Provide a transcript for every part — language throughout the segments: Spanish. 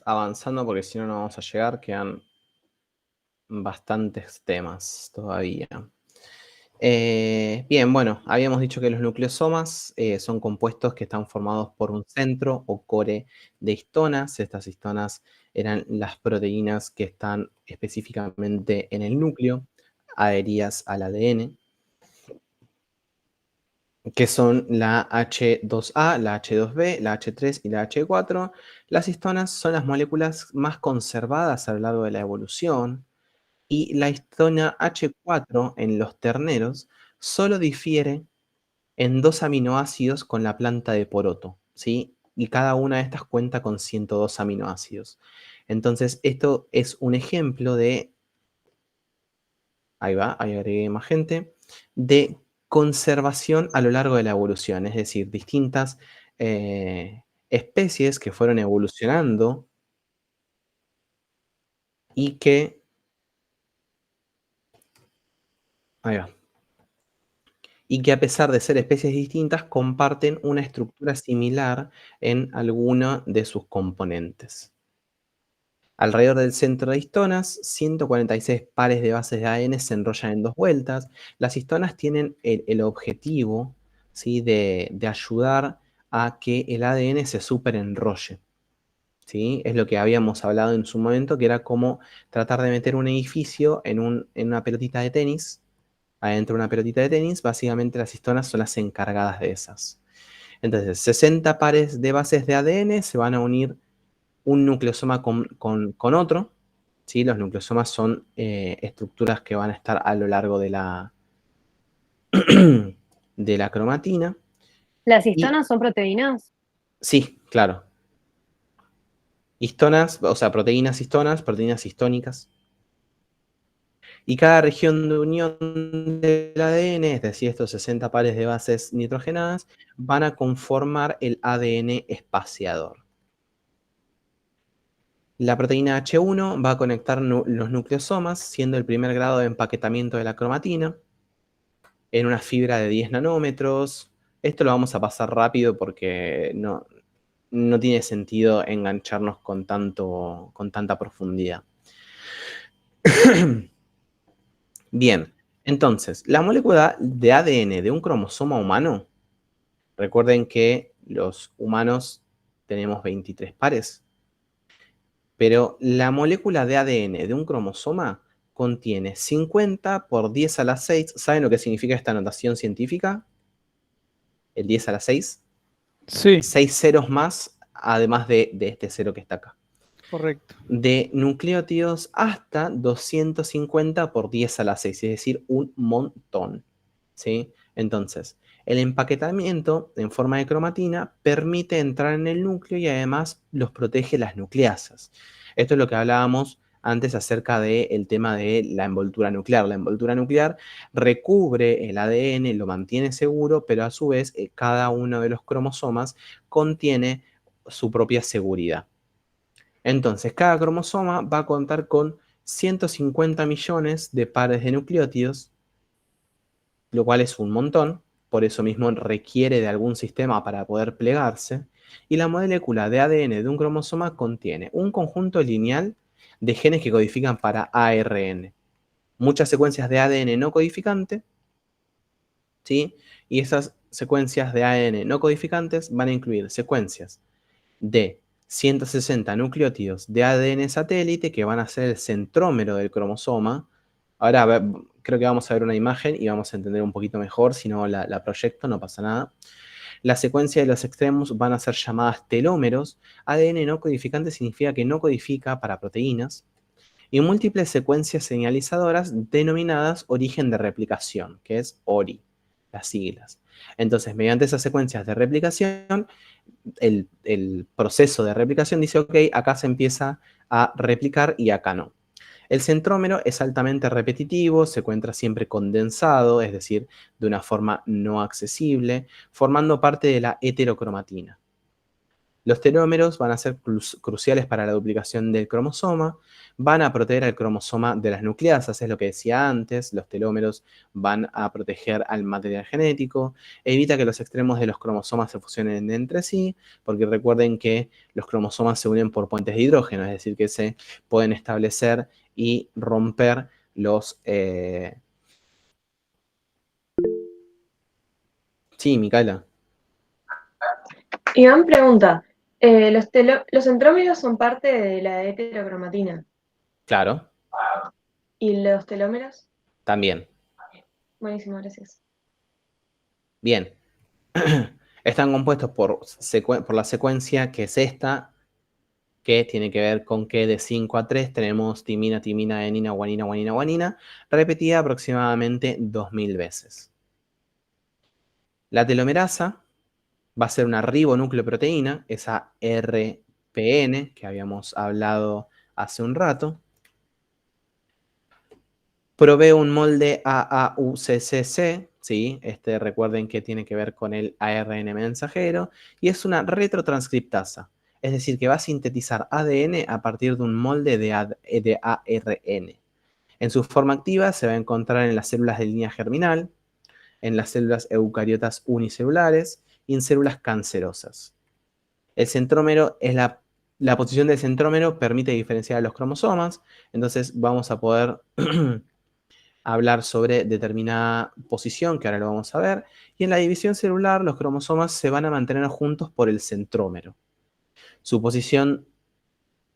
avanzando porque si no, no vamos a llegar. Quedan bastantes temas todavía. Bien, bueno, habíamos dicho que los nucleosomas son compuestos que están formados por un centro o core de histonas. Estas histonas eran las proteínas que están específicamente en el núcleo, adheridas al ADN, que son la H2A, la H2B, la H3 y la H4. Las histonas son las moléculas más conservadas a lo largo de la evolución. Y la histona H4 en los terneros solo difiere en 2 aminoácidos con la planta de poroto, ¿sí? Y cada una de estas cuenta con 102 aminoácidos. Entonces, esto es un ejemplo de, ahí va, ahí agregué más gente, de conservación a lo largo de la evolución, es decir, distintas especies que fueron evolucionando y que, ahí va, y que a pesar de ser especies distintas, comparten una estructura similar en alguno de sus componentes. Alrededor del centro de histonas, 146 pares de bases de ADN se enrollan en 2 vueltas. Las histonas tienen el objetivo, ¿sí?, de ayudar a que el ADN se superenrolle, ¿sí? Es lo que habíamos hablado en su momento, que era como tratar de meter un edificio en una pelotita de tenis. Adentro de una pelotita de tenis, básicamente las histonas son las encargadas de esas. Entonces, 60 pares de bases de ADN se van a unir un nucleosoma con otro, ¿sí? Los nucleosomas son estructuras que van a estar a lo largo de la, de la cromatina. ¿Las Y histonas son proteínas? sí, claro. Histonas, o sea, proteínas histónicas. Y cada región de unión del ADN, es decir, estos 60 pares de bases nitrogenadas, van a conformar el ADN espaciador. La proteína H1 va a conectar los nucleosomas, siendo el primer grado de empaquetamiento de la cromatina, en una fibra de 10 nanómetros. Esto lo vamos a pasar rápido porque no tiene sentido engancharnos con tanta profundidad. Bien, entonces, la molécula de ADN de un cromosoma humano, recuerden que los humanos tenemos 23 pares, pero la molécula de ADN de un cromosoma contiene 50 por 10 a la 6. ¿Saben lo que significa esta notación científica? El 10 a la 6. Sí, 6 ceros más, además de este cero que está acá. correcto. De nucleótidos hasta 250 por 10 a la 6, es decir, un montón, ¿sí? Entonces, el empaquetamiento en forma de cromatina permite entrar en el núcleo y además los protege las nucleasas. Esto es lo que hablábamos antes acerca del tema de la envoltura nuclear. La envoltura nuclear recubre el ADN, lo mantiene seguro, pero a su vez cada uno de los cromosomas contiene su propia seguridad. Entonces, cada cromosoma va a contar con 150 millones de pares de nucleótidos, lo cual es un montón, por eso mismo requiere de algún sistema para poder plegarse, y la molécula de ADN de un cromosoma contiene un conjunto lineal de genes que codifican para ARN, muchas secuencias de ADN no codificante, ¿sí? Y esas secuencias de ADN no codificantes van a incluir secuencias de 160 nucleótidos de ADN satélite que van a ser el centrómero del cromosoma. Ahora creo que vamos a ver una imagen y vamos a entender un poquito mejor, si no la proyecto, no pasa nada. La secuencia de los extremos van a ser llamadas telómeros. ADN no codificante significa que no codifica para proteínas. Y múltiples secuencias señalizadoras denominadas origen de replicación, que es ORI, las siglas. Entonces, mediante esas secuencias de replicación, el proceso de replicación dice, ok, acá se empieza a replicar y acá no. El centrómero es altamente repetitivo, se encuentra siempre condensado, es decir, de una forma no accesible, formando parte de la heterocromatina. Los telómeros van a ser cruciales para la duplicación del cromosoma, van a proteger al cromosoma de las nucleasas, es lo que decía antes, los telómeros van a proteger al material genético, evita que los extremos de los cromosomas se fusionen entre sí, porque recuerden que los cromosomas se unen por puentes de hidrógeno, es decir, que se pueden establecer y romper los... Sí, Micaela. Iván pregunta, ¿los centrómeros son parte de la heterocromatina? Claro, ¿Y los telómeros? también. Buenísimo, gracias. Bien. Están compuestos por la secuencia que es esta, que tiene que ver con que de 5 a 3 tenemos timina, timina, enina, guanina, guanina, guanina, repetida aproximadamente 2000 veces. La telomerasa va a ser una ribonucleoproteína, esa RPN que habíamos hablado hace un rato. Provee un molde AAUCCC, ¿sí? Recuerden que tiene que ver con el ARN mensajero, y es una retrotranscriptasa, es decir, que va a sintetizar ADN a partir de un molde de ARN. En su forma activa se va a encontrar en las células de línea germinal, en las células eucariotas unicelulares y en células cancerosas. El centrómero es la posición del centrómero permite diferenciar los cromosomas, entonces vamos a poder hablar sobre determinada posición, que ahora lo vamos a ver, y en la división celular los cromosomas se van a mantener juntos por el centrómero. Su posición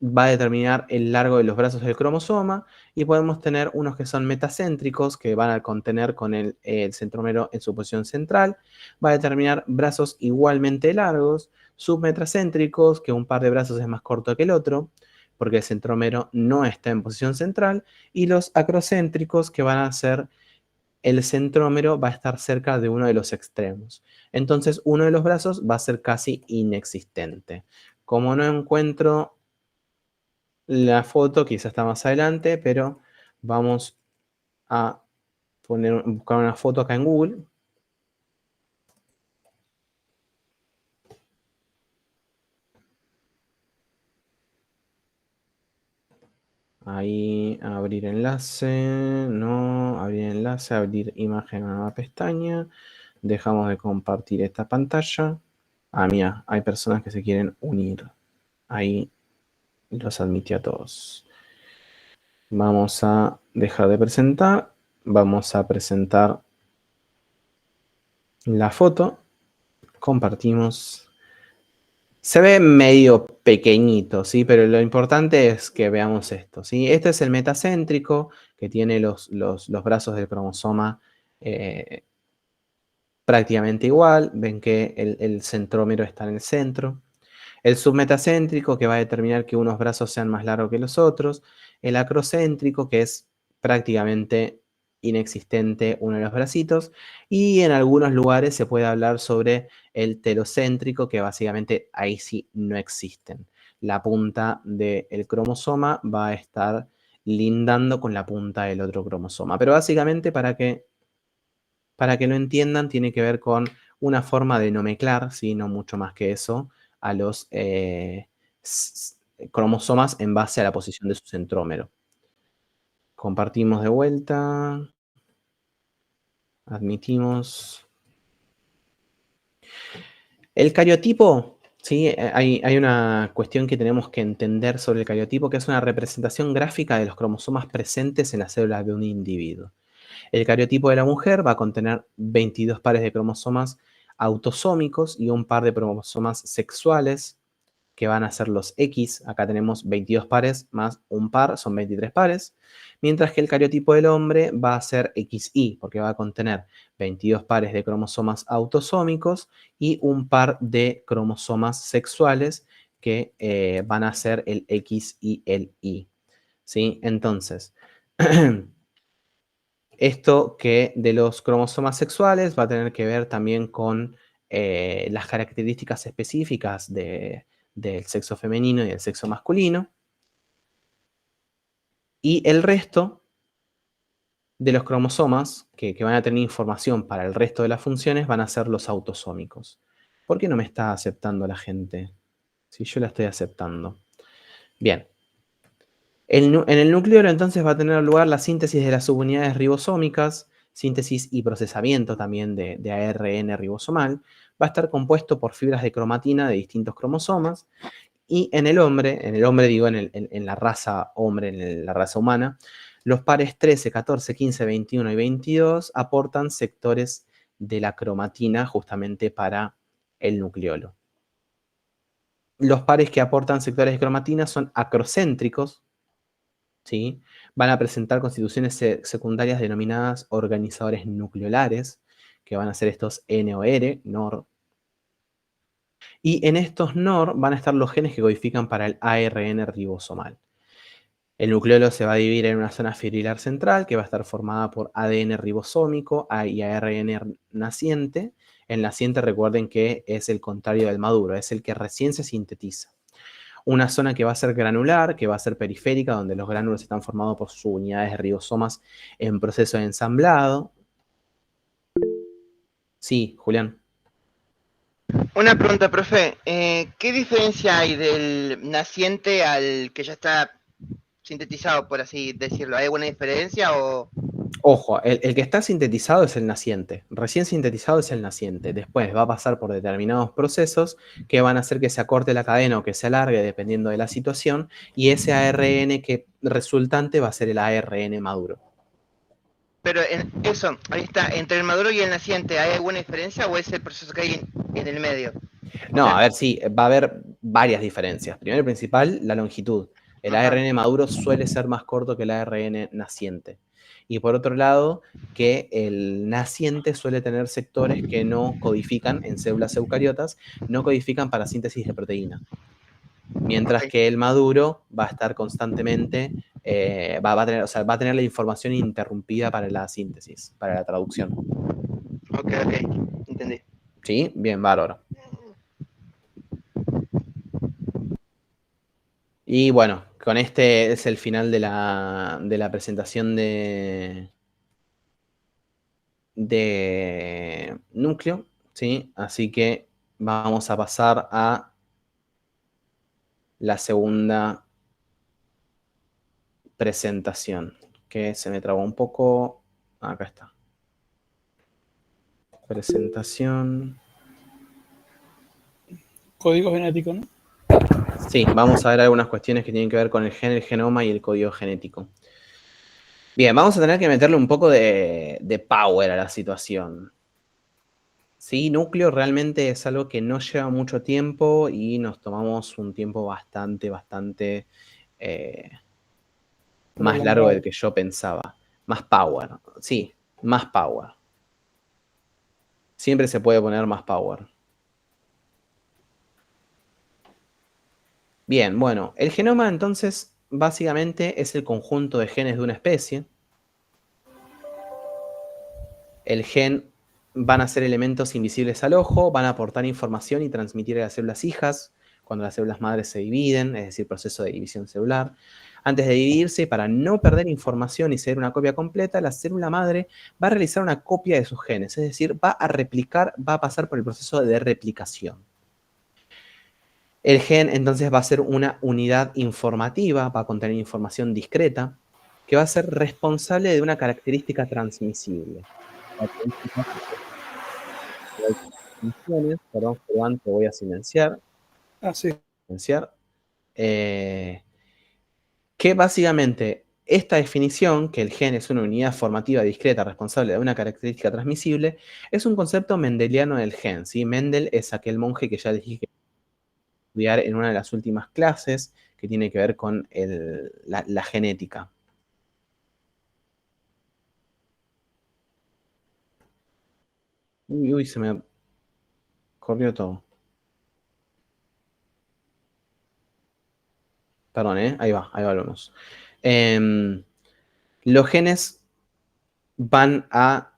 va a determinar el largo de los brazos del cromosoma y podemos tener unos que son metacéntricos, que van a contener con el centrómero en su posición central, va a determinar brazos igualmente largos, submetacéntricos, que un par de brazos es más corto que el otro, porque el centrómero no está en posición central, y los acrocéntricos, que van a ser el centrómero va a estar cerca de uno de los extremos. Entonces, uno de los brazos va a ser casi inexistente. Como no encuentro la foto, quizás está más adelante, pero vamos a buscar una foto acá en Google. Ahí, abrir enlace, no, abrir enlace, abrir imagen a una nueva pestaña. Dejamos de compartir esta pantalla. Ah, mira, hay personas que se quieren unir. Ahí los admití a todos. Vamos a dejar de presentar. Vamos a presentar la foto. Compartimos. Se ve medio pequeñito, ¿sí? Pero lo importante es que veamos esto, ¿sí? Este es el metacéntrico, que tiene los brazos del cromosoma eh, prácticamente igual. Ven que el centrómero está en el centro. El submetacéntrico, que va a determinar que unos brazos sean más largos que los otros. El acrocéntrico, que es prácticamente inexistente uno de los bracitos. Y en algunos lugares se puede hablar sobre el telocéntrico, que básicamente ahí sí no existen. La punta del cromosoma va a estar lindando con la punta del otro cromosoma. Pero básicamente para que lo entiendan, tiene que ver con una forma de nomenclar, ¿sí? No mucho más que eso, a los cromosomas en base a la posición de su centrómero. Compartimos de vuelta, admitimos. El cariotipo, ¿sí? Hay una cuestión que tenemos que entender sobre el cariotipo, que es una representación gráfica de los cromosomas presentes en las células de un individuo. El cariotipo de la mujer va a contener 22 pares de cromosomas autosómicos y un par de cromosomas sexuales, que van a ser los X. Acá tenemos 22 pares más un par, son 23 pares. Mientras que el cariotipo del hombre va a ser XY, porque va a contener 22 pares de cromosomas autosómicos y un par de cromosomas sexuales, que van a ser el X y el Y. ¿Sí? Entonces, esto que de los cromosomas sexuales va a tener que ver también con las características específicas del sexo femenino y del sexo masculino. Y el resto de los cromosomas que van a tener información para el resto de las funciones van a ser los autosómicos. ¿Por qué no me está aceptando la gente? Sí, yo la estoy aceptando. Bien. En el nucleolo entonces va a tener lugar la síntesis de las subunidades ribosómicas, síntesis y procesamiento también de ARN ribosomal. Va a estar compuesto por fibras de cromatina de distintos cromosomas. Y en el hombre digo en la raza hombre, en la raza humana, los pares 13, 14, 15, 21 y 22 aportan sectores de la cromatina justamente para el nucleolo. Los pares que aportan sectores de cromatina son acrocéntricos, ¿sí? Van a presentar constituciones secundarias denominadas organizadores nucleolares, que van a ser estos NOR, NOR. Y en estos NOR van a estar los genes que codifican para el ARN ribosomal. El nucleolo se va a dividir en una zona fibrilar central que va a estar formada por ADN ribosómico y ARN naciente. El naciente, recuerden que es el contrario del maduro, es el que recién se sintetiza. Una zona que va a ser granular, que va a ser periférica, donde los gránulos están formados por subunidades de ribosomas en proceso de ensamblado. Sí, Julián. Una pregunta, profe. ¿Qué diferencia hay del naciente al que ya está sintetizado, por así decirlo? ¿Hay alguna diferencia o...? Ojo, el que está sintetizado es el naciente. Recién sintetizado es el naciente. Después va a pasar por determinados procesos que van a hacer que se acorte la cadena o que se alargue dependiendo de la situación. Y ese ARN que resultante va a ser el ARN maduro. Pero eso, ahí está, entre el maduro y el naciente, ¿hay alguna diferencia o es el proceso que hay en el medio? No, a ver, sí, va a haber varias diferencias. Primero y principal, la longitud. El ARN maduro suele ser más corto que el ARN naciente. Y por otro lado, que el naciente suele tener sectores que no codifican en células eucariotas, no codifican para síntesis de proteína. Mientras que el maduro va a estar constantemente, va a tener la información interrumpida para la síntesis, para la traducción. Ok, entendí. ¿Sí? Bien, bárbaro. Y bueno, con este es el final de la presentación de núcleo, ¿sí? Así que vamos a pasar a la segunda presentación, que se me trabó un poco. Acá está. Presentación. Código genético, ¿no? Sí, vamos a ver algunas cuestiones que tienen que ver con el gen, el genoma y el código genético. Bien, vamos a tener que meterle un poco de power a la situación. Sí, núcleo realmente es algo que no lleva mucho tiempo y nos tomamos un tiempo bastante más largo del que yo pensaba. Más power, sí, más power. Siempre se puede poner más power. Bien, bueno, el genoma entonces básicamente es el conjunto de genes de una especie. El gen van a ser elementos invisibles al ojo, van a aportar información y transmitir a las células hijas cuando las células madres se dividen, es decir, proceso de división celular. Antes de dividirse, para no perder información y ser una copia completa, la célula madre va a realizar una copia de sus genes, es decir, va a replicar, va a pasar por el proceso de replicación. El gen entonces va a ser una unidad informativa, va a contener información discreta, que va a ser responsable de una característica transmisible. Perdón, te voy a silenciar. Sí. Que básicamente esta definición, que el gen es una unidad formativa discreta responsable de una característica transmisible, es un concepto mendeliano del gen, ¿sí? Mendel es aquel monje que ya les dije que estudiar en una de las últimas clases, que tiene que ver con la genética. Uy, se me corrió todo. Perdón, ahí volvemos. Los genes van a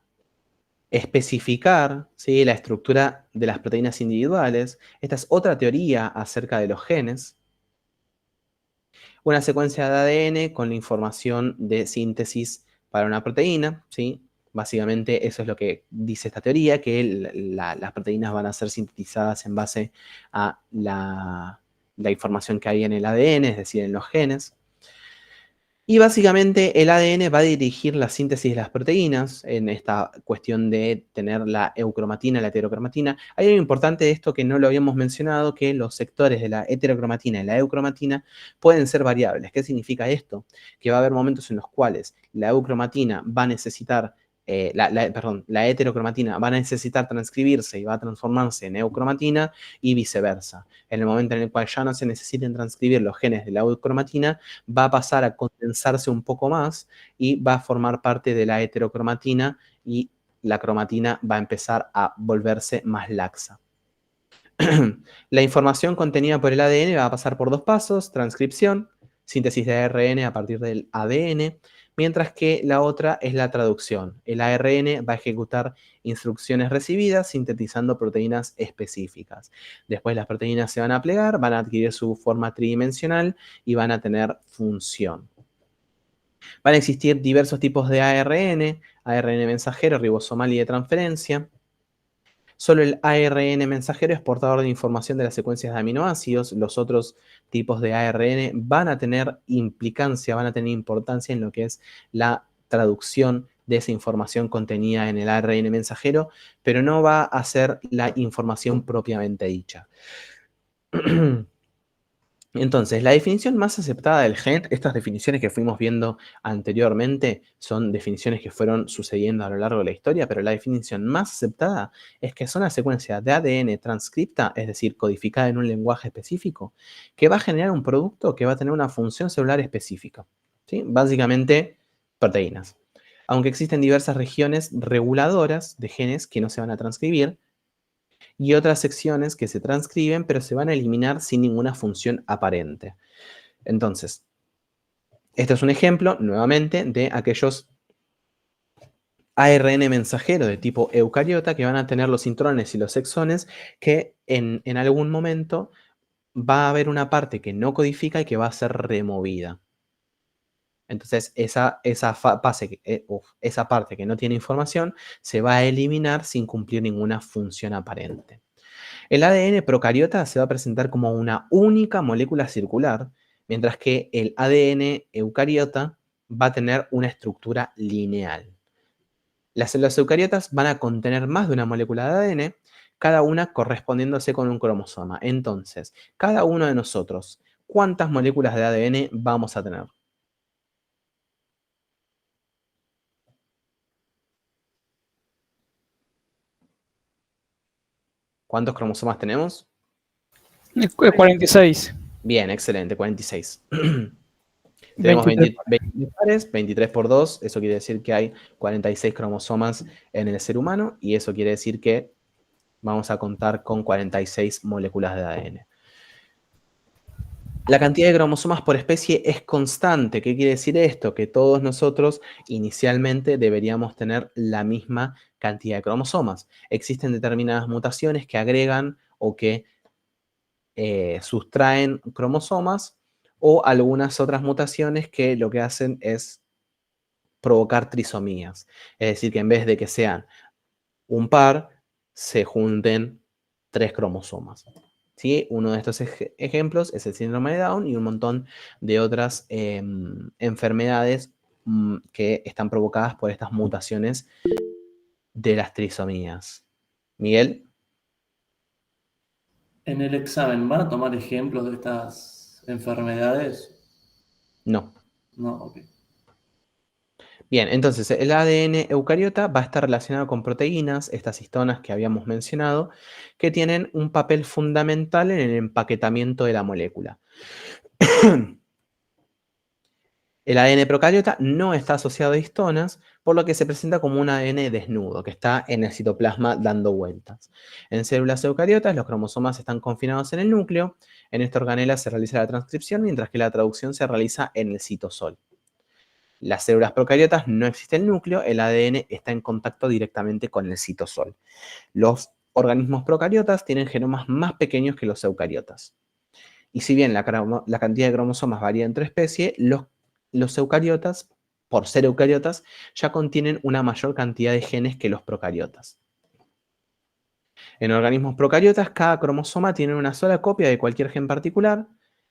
especificar, ¿sí?, la estructura de las proteínas individuales. Esta es otra teoría acerca de los genes. Una secuencia de ADN con la información de síntesis para una proteína, ¿sí? Básicamente eso es lo que dice esta teoría, que las proteínas van a ser sintetizadas en base a la información que hay en el ADN, es decir, en los genes. Y básicamente el ADN va a dirigir la síntesis de las proteínas en esta cuestión de tener la eucromatina, la heterocromatina. Hay algo importante de esto que no lo habíamos mencionado, que los sectores de la heterocromatina y la eucromatina pueden ser variables. ¿Qué significa esto? Que va a haber momentos en los cuales la eucromatina va a necesitar, la heterocromatina va a necesitar transcribirse y va a transformarse en eucromatina y viceversa. En el momento en el cual ya no se necesiten transcribir los genes de la eucromatina, va a pasar a condensarse un poco más y va a formar parte de la heterocromatina y la cromatina va a empezar a volverse más laxa. La información contenida por el ADN va a pasar por 2 pasos: transcripción, síntesis de ARN a partir del ADN, mientras que la otra es la traducción. El ARN va a ejecutar instrucciones recibidas sintetizando proteínas específicas. Después las proteínas se van a plegar, van a adquirir su forma tridimensional y van a tener función. Van a existir diversos tipos de ARN, ARN mensajero, ribosomal y de transferencia. Solo el ARN mensajero es portador de información de las secuencias de aminoácidos. Los otros tipos de ARN van a tener implicancia, van a tener importancia en lo que es la traducción de esa información contenida en el ARN mensajero, pero no va a ser la información propiamente dicha. Entonces, la definición más aceptada del gen, estas definiciones que fuimos viendo anteriormente son definiciones que fueron sucediendo a lo largo de la historia, pero la definición más aceptada es que son una secuencia de ADN transcripta, es decir, codificada en un lenguaje específico, que va a generar un producto que va a tener una función celular específica, ¿sí? Básicamente, proteínas. Aunque existen diversas regiones reguladoras de genes que no se van a transcribir, y otras secciones que se transcriben, pero se van a eliminar sin ninguna función aparente. Entonces, este es un ejemplo, nuevamente, de aquellos ARN mensajero de tipo eucariota que van a tener los intrones y los exones que en algún momento va a haber una parte que no codifica y que va a ser removida. Entonces, esa parte que no tiene información se va a eliminar sin cumplir ninguna función aparente. El ADN procariota se va a presentar como una única molécula circular, mientras que el ADN eucariota va a tener una estructura lineal. Las células eucariotas van a contener más de una molécula de ADN, cada una correspondiéndose con un cromosoma. Entonces, cada uno de nosotros, ¿cuántas moléculas de ADN vamos a tener? ¿Cuántos cromosomas tenemos? 46. Bien, excelente, 46. Tenemos 23 pares, 23 por 2, eso quiere decir que hay 46 cromosomas en el ser humano y eso quiere decir que vamos a contar con 46 moléculas de ADN. La cantidad de cromosomas por especie es constante. ¿Qué quiere decir esto? Que todos nosotros inicialmente deberíamos tener la misma cantidad de cromosomas. Existen determinadas mutaciones que agregan o que sustraen cromosomas, o algunas otras mutaciones que lo que hacen es provocar trisomías. Es decir, que en vez de que sean un par, se junten 3 cromosomas. ¿Sí? Uno de estos ejemplos es el síndrome de Down y un montón de otras enfermedades que están provocadas por estas mutaciones de las trisomías. Miguel. En el examen, ¿van a tomar ejemplos de estas enfermedades? No. No, ok. Bien, entonces el ADN eucariota va a estar relacionado con proteínas, estas histonas que habíamos mencionado, que tienen un papel fundamental en el empaquetamiento de la molécula. El ADN procariota no está asociado a histonas, por lo que se presenta como un ADN desnudo, que está en el citoplasma dando vueltas. En células eucariotas, los cromosomas están confinados en el núcleo. En esta organela se realiza la transcripción, mientras que la traducción se realiza en el citosol. Las células procariotas no existe el núcleo, el ADN está en contacto directamente con el citosol. Los organismos procariotas tienen genomas más pequeños que los eucariotas. Y si bien la cantidad de cromosomas varía entre especies, los eucariotas, por ser eucariotas, ya contienen una mayor cantidad de genes que los procariotas. En organismos procariotas, cada cromosoma tiene una sola copia de cualquier gen particular,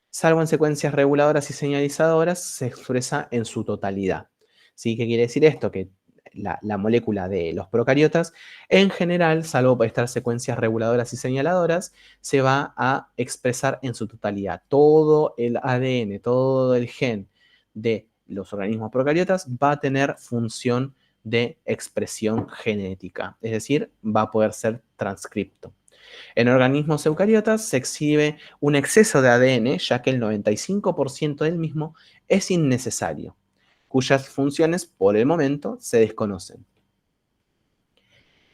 salvo en secuencias reguladoras y señalizadoras, se expresa en su totalidad. ¿Sí? ¿Qué quiere decir esto? Que la molécula de los procariotas, en general, salvo por estas secuencias reguladoras y señaladoras, se va a expresar en su totalidad. Todo el ADN, todo el gen de los organismos procariotas va a tener función de expresión genética, es decir, va a poder ser transcripto. En organismos eucariotas se exhibe un exceso de ADN, ya que el 95% del mismo es innecesario, cuyas funciones por el momento se desconocen.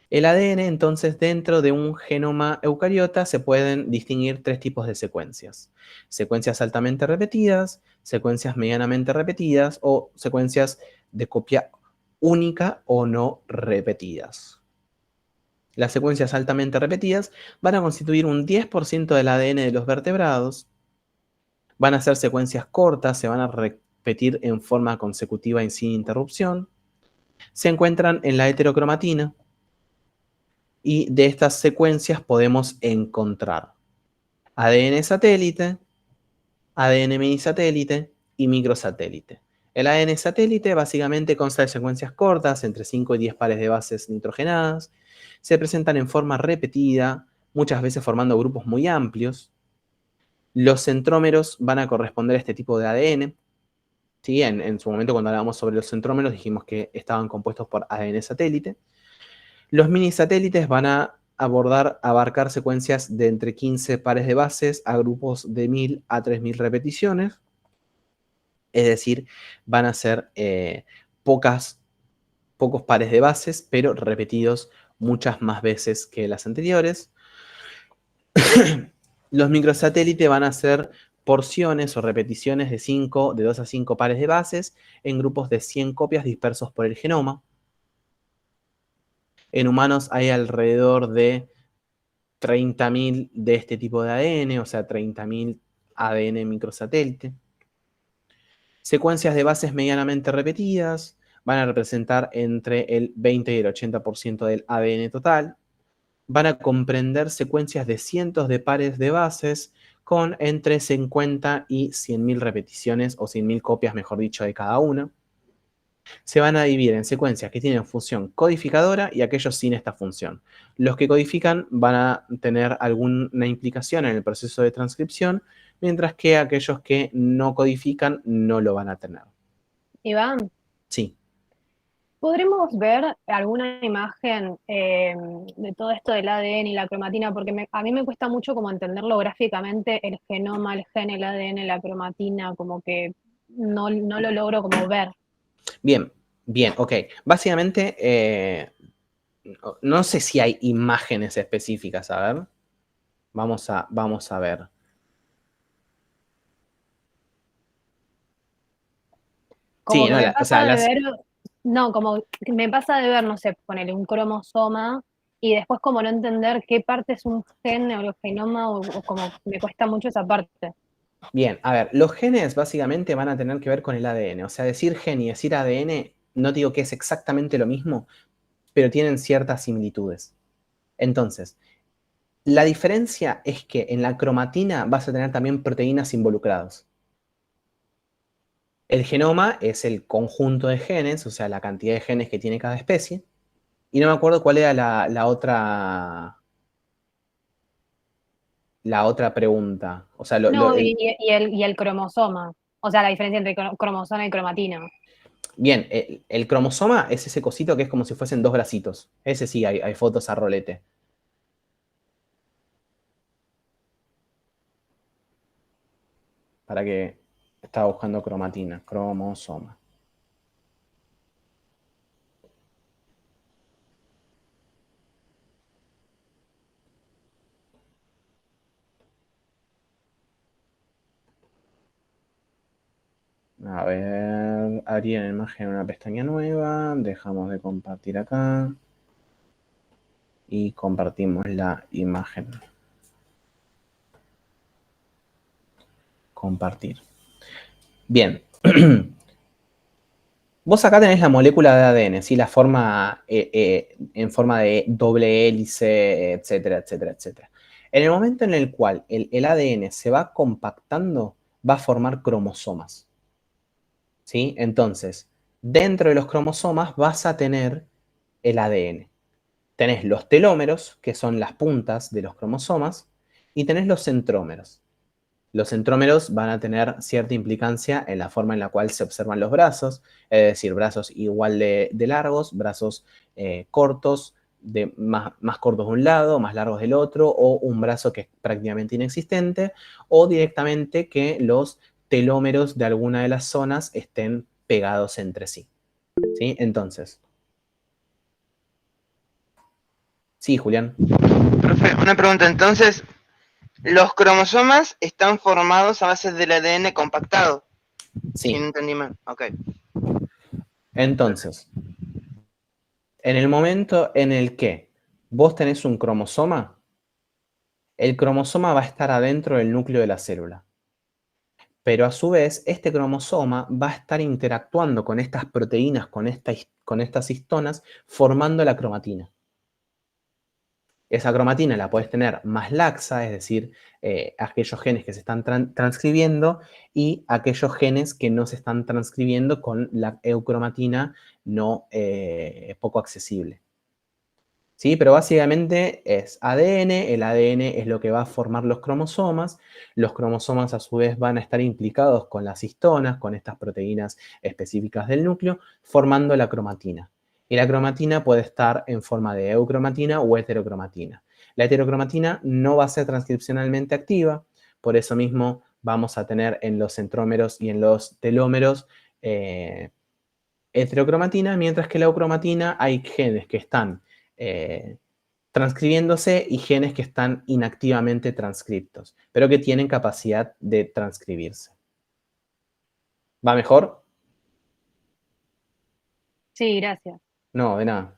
El ADN, entonces, dentro de un genoma eucariota se pueden distinguir tres tipos de secuencias. Secuencias altamente repetidas, secuencias medianamente repetidas o secuencias de copia única o no repetidas. Las secuencias altamente repetidas van a constituir un 10% del ADN de los vertebrados, van a ser secuencias cortas, se van a repetir en forma consecutiva y sin interrupción, se encuentran en la heterocromatina y de estas secuencias podemos encontrar ADN satélite, ADN minisatélite y microsatélite. El ADN satélite básicamente consta de secuencias cortas, entre 5 y 10 pares de bases nitrogenadas. Se presentan en forma repetida, muchas veces formando grupos muy amplios. Los centrómeros van a corresponder a este tipo de ADN. ¿Sí? En su momento, cuando hablábamos sobre los centrómeros, dijimos que estaban compuestos por ADN satélite. Los minisatélites van a abarcar secuencias de entre 15 pares de bases a grupos de 1000 a 3000 repeticiones. Es decir, van a ser pocos pares de bases, pero repetidos muchas más veces que las anteriores. Los microsatélites van a ser porciones o repeticiones de 2 a 5 pares de bases en grupos de 100 copias dispersos por el genoma. En humanos hay alrededor de 30.000 de este tipo de ADN, o sea, 30.000 ADN microsatélite. Secuencias de bases medianamente repetidas van a representar entre el 20 y el 80% del ADN total. Van a comprender secuencias de cientos de pares de bases con entre 50 y 100.000 repeticiones o 100.000 copias, mejor dicho, de cada una. Se van a dividir en secuencias que tienen función codificadora y aquellos sin esta función. Los que codifican van a tener alguna implicación en el proceso de transcripción, mientras que aquellos que no codifican no lo van a tener. Iván, Sí. ¿podremos ver alguna imagen de todo esto del ADN y la cromatina? Porque a mí me cuesta mucho como entenderlo gráficamente, el genoma, el gen, el ADN, la cromatina, como que no lo logro como ver. Bien, bien, ok. Básicamente, no sé si hay imágenes específicas, a ver. Vamos a ver. Como Sí, que no, me pasa de las... ver, no, como que me pasa de ver, no sé, ponerle un cromosoma y después como no entender qué parte es un gen o el genoma o como me cuesta mucho esa parte. Bien, a ver, los genes básicamente van a tener que ver con el ADN. O sea, decir gen y decir ADN, no digo que es exactamente lo mismo, pero tienen ciertas similitudes. Entonces, la diferencia es que en la cromatina vas a tener también proteínas involucradas. El genoma es el conjunto de genes, o sea, la cantidad de genes que tiene cada especie. Y no me acuerdo cuál era la otra pregunta. O sea, No, y el cromosoma, o sea, la diferencia entre cromosoma y cromatina. bien, el cromosoma es ese cosito que es como si fuesen dos bracitos. Ese sí, hay fotos a rolete. Para que estaba buscando cromatina, cromosoma. A ver, abrir la imagen en una pestaña nueva, dejamos de compartir acá y compartimos la imagen. Compartir. Bien. Vos acá tenés la molécula de ADN, ¿sí? La forma en forma de doble hélice, etcétera, etcétera, etcétera. En el momento en el cual el ADN se va compactando, va a formar cromosomas, ¿sí? Entonces, dentro de los cromosomas vas a tener el ADN. Tenés los telómeros, que son las puntas de los cromosomas, y tenés los centrómeros. Los centrómeros van a tener cierta implicancia en la forma en la cual se observan los brazos, es decir, brazos igual de largos, brazos cortos, más cortos de un lado, más largos del otro, o un brazo que es prácticamente inexistente, o directamente que los telómeros de alguna de las zonas estén pegados entre sí. ¿Sí? Entonces. Sí, Julián. Profe, una pregunta. Entonces, los cromosomas están formados a base del ADN compactado. Sí. Si no entendí mal. Ok. Entonces, en el momento en el que vos tenés un cromosoma, el cromosoma va a estar adentro del núcleo de la célula. Pero a su vez, este cromosoma va a estar interactuando con estas proteínas, con estas histonas, formando la cromatina. Esa cromatina la puedes tener más laxa, es decir, aquellos genes que se están transcribiendo y aquellos genes que no se están transcribiendo con la eucromatina no poco accesible. ¿Sí? Pero básicamente es ADN, el ADN es lo que va a formar los cromosomas a su vez van a estar implicados con las histonas, con estas proteínas específicas del núcleo, formando la cromatina. Y la cromatina puede estar en forma de eucromatina o heterocromatina. La heterocromatina no va a ser transcripcionalmente activa, por eso mismo vamos a tener en los centrómeros y en los telómeros heterocromatina, mientras que la eucromatina hay genes que están transcribiéndose y genes que están inactivamente transcriptos, pero que tienen capacidad de transcribirse. ¿Va mejor? Sí, gracias. No, de nada.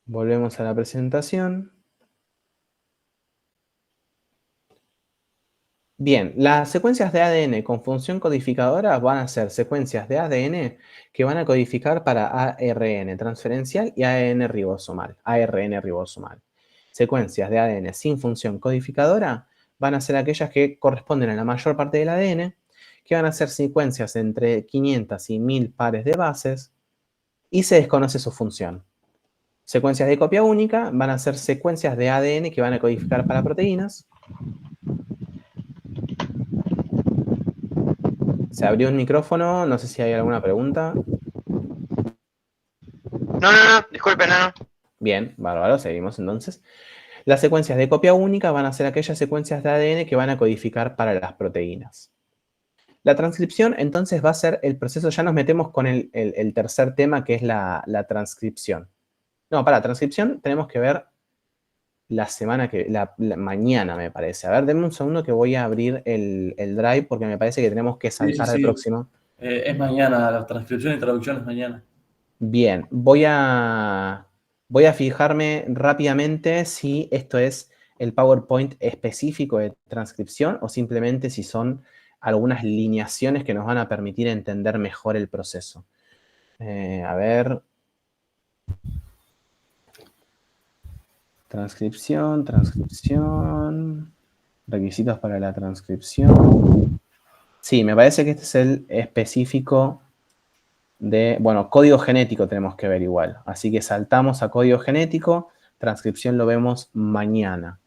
Volvemos a la presentación. Bien, las secuencias de ADN con función codificadora van a ser secuencias de ADN que van a codificar para ARN transferencial y ARN ribosomal. Secuencias de ADN sin función codificadora van a ser aquellas que corresponden a la mayor parte del ADN, que van a ser secuencias entre 500 y 1000 pares de bases y se desconoce su función. Secuencias de copia única van a ser secuencias de ADN que van a codificar para proteínas. Se abrió un micrófono, no sé si hay alguna pregunta. No, disculpe, no. Bien, bárbaro, seguimos entonces. Las secuencias de copia única van a ser aquellas secuencias de ADN que van a codificar para las proteínas. La transcripción entonces va a ser el proceso, ya nos metemos con el tercer tema que es la transcripción. No, para transcripción tenemos que ver la semana que, mañana me parece. A ver, denme un segundo que voy a abrir el drive porque me parece que tenemos que saltar al próximo. Es mañana, la transcripción y traducción es mañana. Bien, voy a fijarme rápidamente si esto es el PowerPoint específico de transcripción o simplemente si son algunas lineaciones que nos van a permitir entender mejor el proceso. A ver. Transcripción. Requisitos para la transcripción. Sí, me parece que este es el específico de, bueno, código genético tenemos que ver igual. Así que saltamos a código genético. Transcripción lo vemos mañana.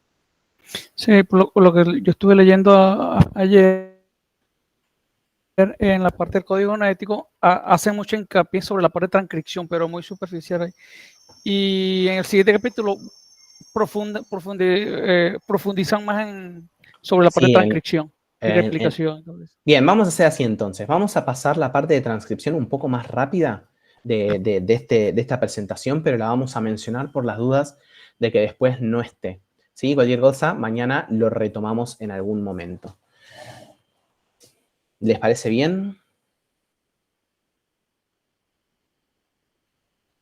Sí, por lo que yo estuve leyendo ayer en la parte del código genético, hace mucho hincapié sobre la parte de transcripción, pero muy superficial ahí. Y en el siguiente capítulo profundizan más sobre la parte de transcripción y replicación. Bien, vamos a hacer así entonces. Vamos a pasar la parte de transcripción un poco más rápida de esta presentación, pero la vamos a mencionar por las dudas de que después no esté. ¿Sí? Cualquier cosa, mañana lo retomamos en algún momento. ¿Les parece bien?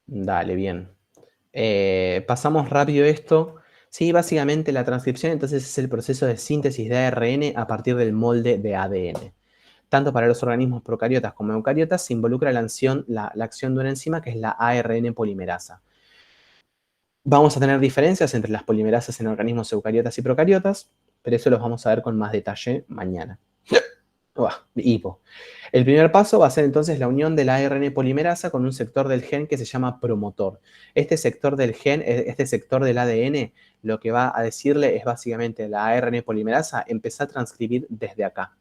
Dale, bien. Pasamos rápido esto. Sí, básicamente la transcripción entonces es el proceso de síntesis de ARN a partir del molde de ADN. tanto para los organismos procariotas como eucariotas, se involucra la acción de una enzima que es la ARN polimerasa. Vamos a tener diferencias entre las polimerasas en organismos eucariotas y procariotas, pero eso los vamos a ver con más detalle mañana. Hipo. El primer paso va a ser entonces la unión de la ARN polimerasa con un sector del gen que se llama promotor. Este sector del gen, este sector del ADN, lo que va a decirle es básicamente la ARN polimerasa empezar a transcribir desde acá.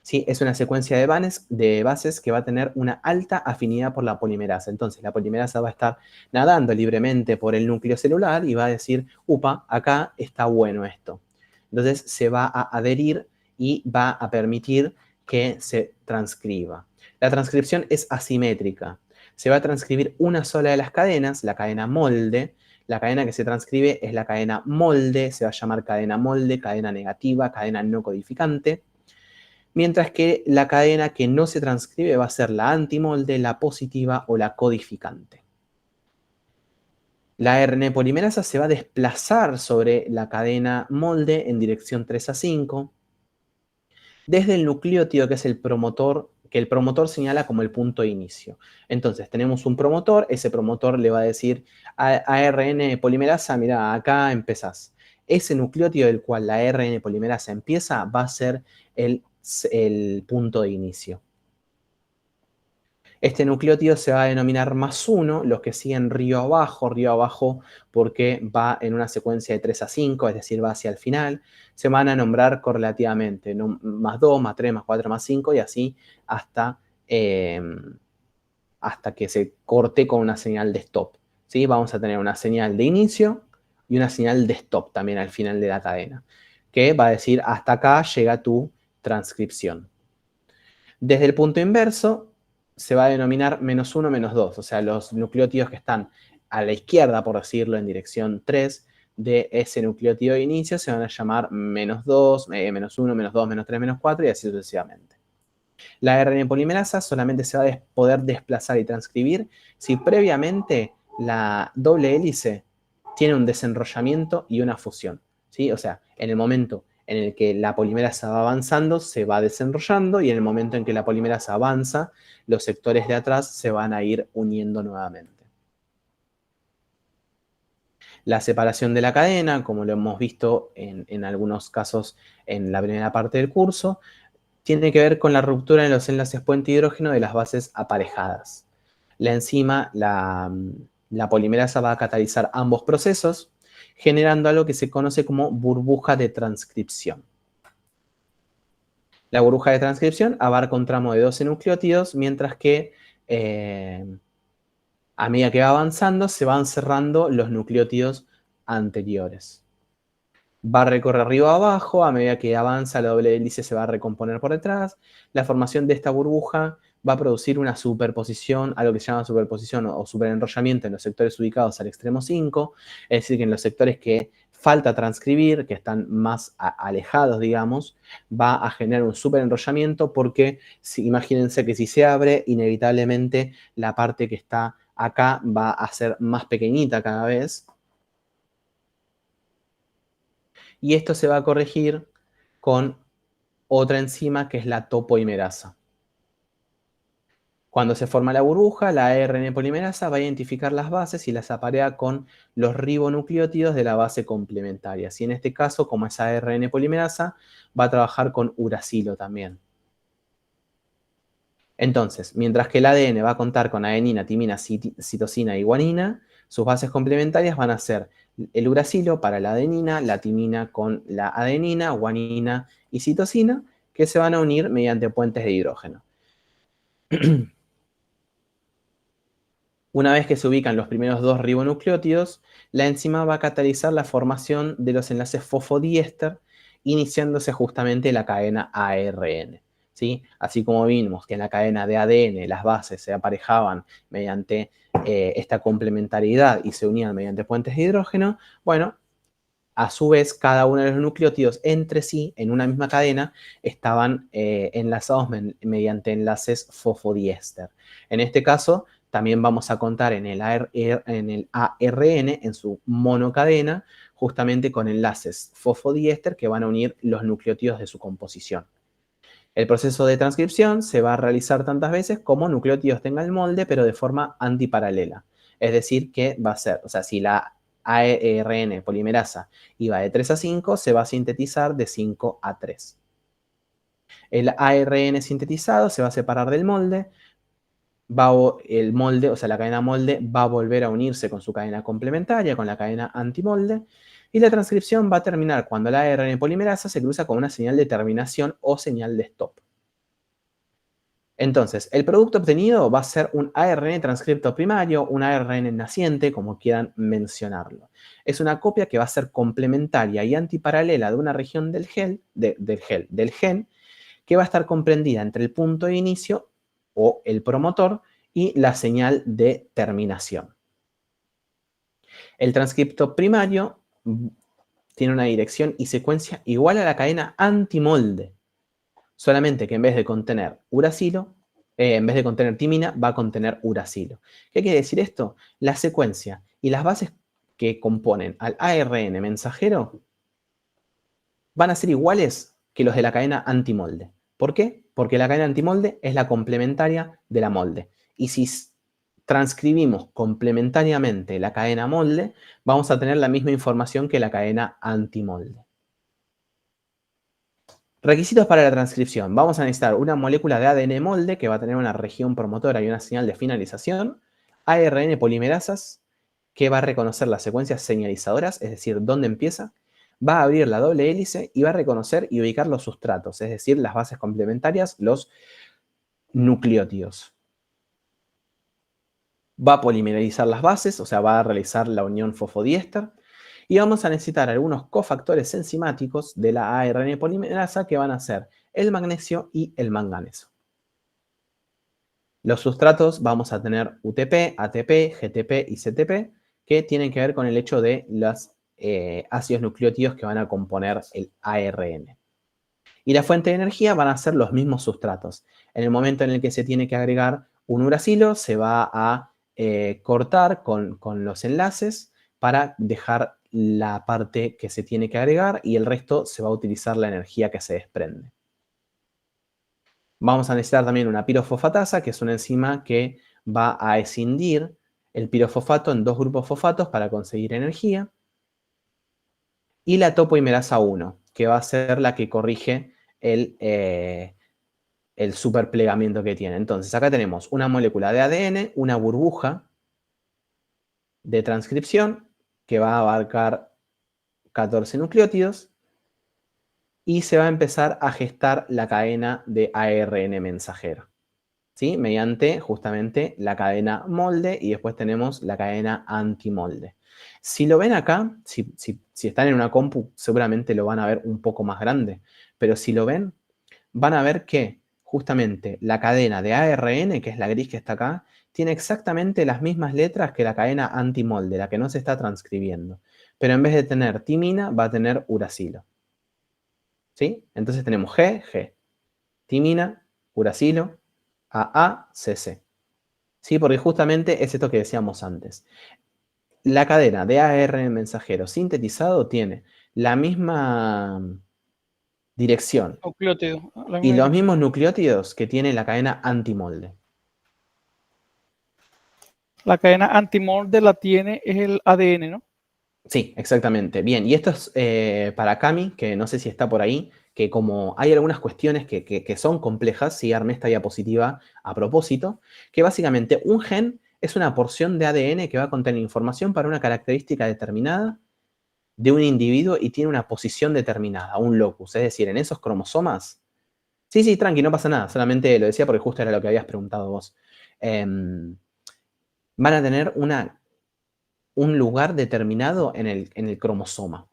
¿Sí? Es una secuencia de bases que va a tener una alta afinidad por la polimerasa. Entonces, la polimerasa va a estar nadando libremente por el núcleo celular y va a decir, upa, acá está bueno esto. Entonces, se va a adherir y va a permitir que se transcriba. La transcripción es asimétrica. Se va a transcribir una sola de las cadenas, la cadena molde. La cadena que se transcribe es la cadena molde, se va a llamar cadena molde, cadena negativa, cadena no codificante. Mientras que la cadena que no se transcribe va a ser la antimolde, la positiva o la codificante. La ARN polimerasa se va a desplazar sobre la cadena molde en dirección 3 a 5, desde el nucleótido que es el promotor, que el promotor señala como el punto de inicio. Entonces, tenemos un promotor, ese promotor le va a decir a ARN polimerasa, mira, acá empezás. Ese nucleótido del cual la ARN polimerasa empieza va a ser el punto de inicio. Este nucleótido se va a denominar +1, los que siguen río abajo porque va en una secuencia de 3 a 5, es decir, va hacia el final, se van a nombrar correlativamente, ¿no? +2, +3, +4, +5 y así hasta que se corte con una señal de stop. ¿Sí? Vamos a tener una señal de inicio y una señal de stop también al final de la cadena, que va a decir hasta acá llega tu transcripción. Desde el punto inverso se va a denominar -1, -2, o sea, los nucleótidos que están a la izquierda, por decirlo, en dirección 3 de ese nucleótido de inicio se van a llamar -2, -1, -2, -3, -4 y así sucesivamente. La ARN polimerasa solamente se va a poder desplazar y transcribir si previamente la doble hélice tiene un desenrollamiento y una fusión, ¿sí? O sea, en el momento en el que la polimerasa va avanzando, se va desenrollando y en el momento en que la polimerasa avanza, los sectores de atrás se van a ir uniendo nuevamente. La separación de la cadena, como lo hemos visto en algunos casos en la primera parte del curso, tiene que ver con la ruptura en los enlaces puente hidrógeno de las bases aparejadas. La enzima, la polimerasa va a catalizar ambos procesos, generando algo que se conoce como burbuja de transcripción. La burbuja de transcripción abarca un tramo de 12 nucleótidos, mientras que a medida que va avanzando se van cerrando los nucleótidos anteriores. Va a recorrer arriba abajo, a medida que avanza la doble hélice se va a recomponer por detrás. La formación de esta burbuja va a producir una superposición, algo que se llama superposición o superenrollamiento en los sectores ubicados al extremo 5, es decir, que en los sectores que falta transcribir, que están más alejados, digamos, va a generar un superenrollamiento porque imagínense que si se abre, inevitablemente la parte que está acá va a ser más pequeñita cada vez. Y esto se va a corregir con otra enzima que es la topoimerasa. Cuando se forma la burbuja, la ARN polimerasa va a identificar las bases y las aparea con los ribonucleótidos de la base complementaria. Y en este caso, como es ARN polimerasa, va a trabajar con uracilo también. Entonces, mientras que el ADN va a contar con adenina, timina, citosina y guanina, sus bases complementarias van a ser el uracilo para la adenina, la timina con la adenina, guanina y citosina, que se van a unir mediante puentes de hidrógeno. Una vez que se ubican los primeros dos ribonucleótidos, la enzima va a catalizar la formación de los enlaces fosfodiéster, iniciándose justamente la cadena ARN. ¿Sí? Así como vimos que en la cadena de ADN las bases se aparejaban mediante esta complementariedad y se unían mediante puentes de hidrógeno, bueno, a su vez cada uno de los nucleótidos entre sí, en una misma cadena, estaban enlazados mediante enlaces fosfodiéster. En este caso, también vamos a contar en el ARN, en su monocadena, justamente con enlaces fosfodiéster que van a unir los nucleótidos de su composición. El proceso de transcripción se va a realizar tantas veces como nucleótidos tenga el molde, pero de forma antiparalela. Es decir, que va a ser, o sea, si la ARN polimerasa iba de 3 a 5, se va a sintetizar de 5 a 3. El ARN sintetizado se va a separar del molde, el molde, o sea, la cadena molde va a volver a unirse con su cadena complementaria, con la cadena antimolde, y la transcripción va a terminar cuando la ARN polimerasa se cruza con una señal de terminación o señal de stop. Entonces, el producto obtenido va a ser un ARN transcripto primario, un ARN naciente, como quieran mencionarlo. Es una copia que va a ser complementaria y antiparalela de una región del gen, que va a estar comprendida entre el punto de inicio o el promotor y la señal de terminación. El transcripto primario tiene una dirección y secuencia igual a la cadena antimolde, solamente que en vez de contener uracilo, en vez de contener timina, va a contener uracilo. ¿Qué quiere decir esto? La secuencia y las bases que componen al ARN mensajero van a ser iguales que los de la cadena antimolde. ¿Por qué? Porque la cadena antimolde es la complementaria de la molde. Y si transcribimos complementariamente la cadena molde, vamos a tener la misma información que la cadena antimolde. Requisitos para la transcripción. Vamos a necesitar una molécula de ADN molde que va a tener una región promotora y una señal de finalización. ARN polimerasas que va a reconocer las secuencias señalizadoras, es decir, dónde empieza. Va a abrir la doble hélice y va a reconocer y ubicar los sustratos, es decir, las bases complementarias, los nucleótidos. Va a polimerizar las bases, o sea, va a realizar la unión fosfodiéster. Y vamos a necesitar algunos cofactores enzimáticos de la ARN polimerasa que van a ser el magnesio y el manganeso. Los sustratos vamos a tener UTP, ATP, GTP y CTP, que tienen que ver con el hecho de los ácidos nucleótidos que van a componer el ARN. Y la fuente de energía van a ser los mismos sustratos. En el momento en el que se tiene que agregar un uracilo, se va a cortar con los enlaces para dejar la parte que se tiene que agregar y el resto se va a utilizar la energía que se desprende. Vamos a necesitar también una pirofosfatasa, que es una enzima que va a escindir el pirofosfato en dos grupos fosfatos para conseguir energía. Y la topoimerasa 1, que va a ser la que corrige el superplegamiento que tiene. Entonces, acá tenemos una molécula de ADN, una burbuja de transcripción que va a abarcar 14 nucleótidos y se va a empezar a gestar la cadena de ARN mensajero, ¿sí? Mediante justamente la cadena molde y después tenemos la cadena antimolde. Si lo ven acá, si están en una compu, seguramente lo van a ver un poco más grande, pero si lo ven, van a ver que justamente la cadena de ARN, que es la gris que está acá, tiene exactamente las mismas letras que la cadena antimolde, la que no se está transcribiendo. Pero en vez de tener timina, va a tener uracilo. ¿Sí? Entonces tenemos G, timina, uracilo, AA, CC. ¿Sí? Porque justamente es esto que decíamos antes. La cadena de ARN mensajero sintetizado tiene la misma dirección Nucleótido. y los mismos nucleótidos que tiene la cadena antimolde. La cadena antimolde la tiene es el ADN, ¿no? Sí, exactamente. Bien, y esto es para Cami, que no sé si está por ahí, que como hay algunas cuestiones que son complejas, sí, armé esta diapositiva a propósito, que básicamente un gen es una porción de ADN que va a contener información para una característica determinada de un individuo y tiene una posición determinada, un locus. Es decir, en esos cromosomas... Sí, tranqui, no pasa nada, solamente lo decía porque justo era lo que habías preguntado vos. Van a tener un lugar determinado en el cromosoma.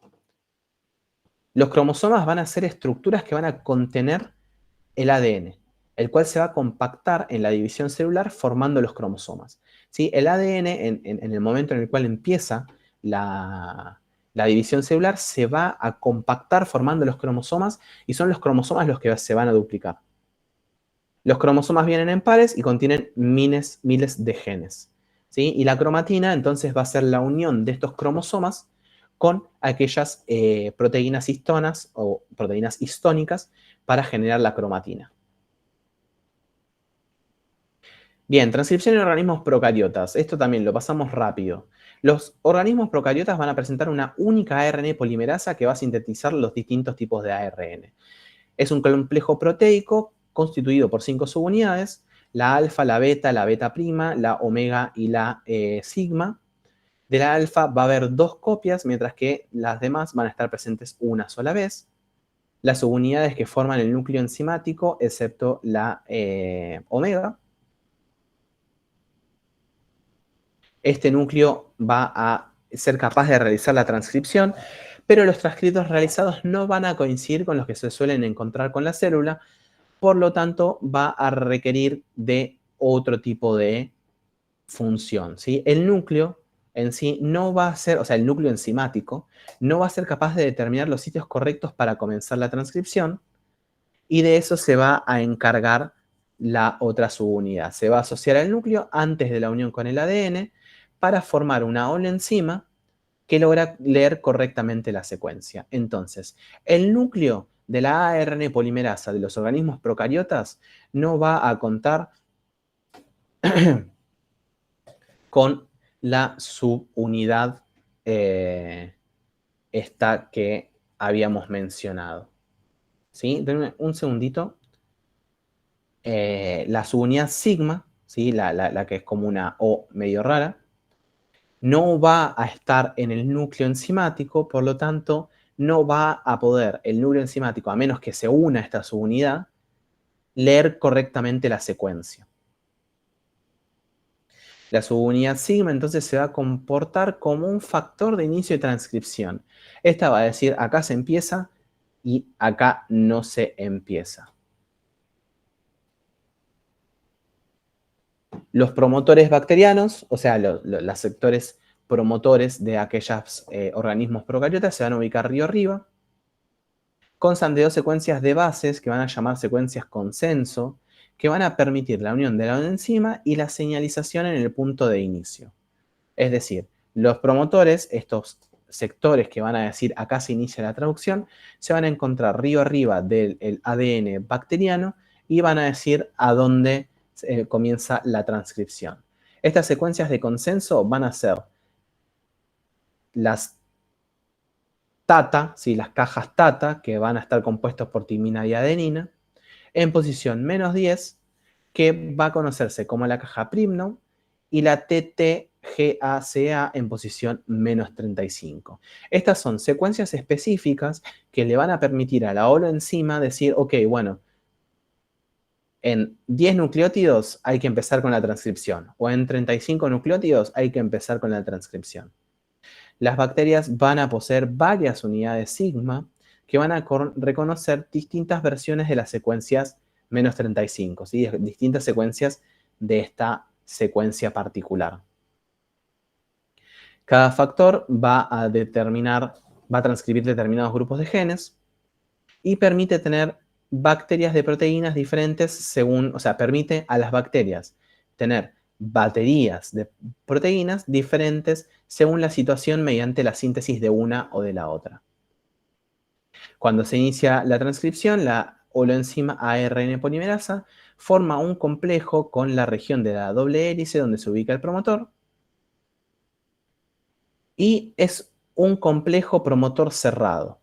Los cromosomas van a ser estructuras que van a contener el ADN, el cual se va a compactar en la división celular formando los cromosomas. ¿Sí? El ADN, en el momento en el cual empieza la división celular, se va a compactar formando los cromosomas y son los cromosomas los que se van a duplicar. Los cromosomas vienen en pares y contienen miles de genes. ¿Sí? Y la cromatina entonces va a ser la unión de estos cromosomas con aquellas proteínas histonas o proteínas histónicas para generar la cromatina. Bien, transcripción en organismos procariotas. Esto también lo pasamos rápido. Los organismos procariotas van a presentar una única ARN polimerasa que va a sintetizar los distintos tipos de ARN. Es un complejo proteico constituido por 5 subunidades, la alfa, la beta prima, la omega y la sigma. De la alfa va a haber 2 copias, mientras que las demás van a estar presentes una sola vez. Las subunidades que forman el núcleo enzimático, excepto la omega. Este núcleo va a ser capaz de realizar la transcripción, pero los transcritos realizados no van a coincidir con los que se suelen encontrar con la célula, por lo tanto va a requerir de otro tipo de función, ¿sí? El núcleo en sí no va a ser, o sea, el núcleo enzimático no va a ser capaz de determinar los sitios correctos para comenzar la transcripción, y de eso se va a encargar la otra subunidad. Se va a asociar al núcleo antes de la unión con el ADN para formar una holoenzima que logra leer correctamente la secuencia. Entonces, el núcleo de la ARN polimerasa de los organismos procariotas no va a contar con la subunidad esta que habíamos mencionado. ¿Sí? Denme un segundito. La subunidad sigma, ¿sí? la que es como una O medio rara, no va a estar en el núcleo enzimático, por lo tanto, no va a poder el núcleo enzimático, a menos que se una a esta subunidad, leer correctamente la secuencia. La subunidad sigma entonces se va a comportar como un factor de inicio de transcripción. Esta va a decir, acá se empieza y acá no se empieza. Los promotores bacterianos, o sea, los sectores promotores de aquellos organismos procariotas se van a ubicar río arriba. Constan de 2 secuencias de bases que van a llamar secuencias consenso, que van a permitir la unión de la enzima y la señalización en el punto de inicio. Es decir, los promotores, estos sectores que van a decir acá se inicia la traducción, se van a encontrar río arriba del ADN bacteriano y van a decir a dónde comienza la transcripción. Estas secuencias de consenso van a ser las TATA, ¿sí? Las cajas TATA, que van a estar compuestos por timina y adenina, en posición -10, que va a conocerse como la caja Primno, y la TTGACA en posición -35. Estas son secuencias específicas que le van a permitir a la holoenzima decir, ok, bueno, en 10 nucleótidos hay que empezar con la transcripción, o en 35 nucleótidos hay que empezar con la transcripción. Las bacterias van a poseer varias unidades sigma que van a reconocer distintas versiones de las secuencias -35, ¿sí? Distintas secuencias de esta secuencia particular. Cada factor va a transcribir determinados grupos de genes y permite tener bacterias de proteínas diferentes según, o sea, permite a las bacterias tener baterías de proteínas diferentes según la situación mediante la síntesis de una o de la otra. Cuando se inicia la transcripción, la holoenzima ARN polimerasa forma un complejo con la región de la doble hélice donde se ubica el promotor y es un complejo promotor cerrado,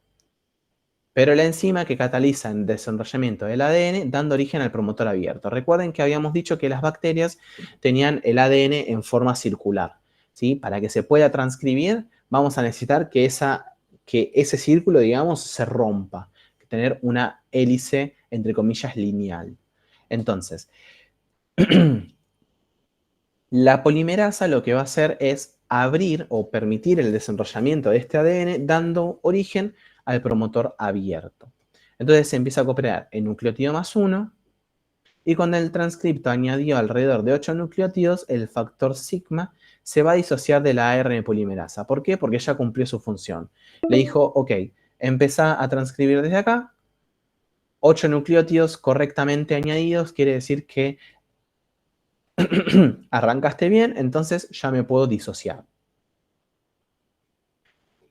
pero la enzima que cataliza el desenrollamiento del ADN dando origen al promotor abierto. Recuerden que habíamos dicho que las bacterias tenían el ADN en forma circular, ¿sí? Para que se pueda transcribir, vamos a necesitar que ese círculo, digamos, se rompa, tener una hélice, entre comillas, lineal. Entonces, la polimerasa lo que va a hacer es abrir o permitir el desenrollamiento de este ADN dando origen al promotor abierto. Entonces se empieza a copiar el nucleótido +1 y cuando el transcripto añadió alrededor de 8 nucleótidos, el factor sigma se va a disociar de la ARN polimerasa. ¿Por qué? Porque ya cumplió su función. Le dijo, ok, empezá a transcribir desde acá. 8 nucleótidos correctamente añadidos quiere decir que arrancaste bien, entonces ya me puedo disociar.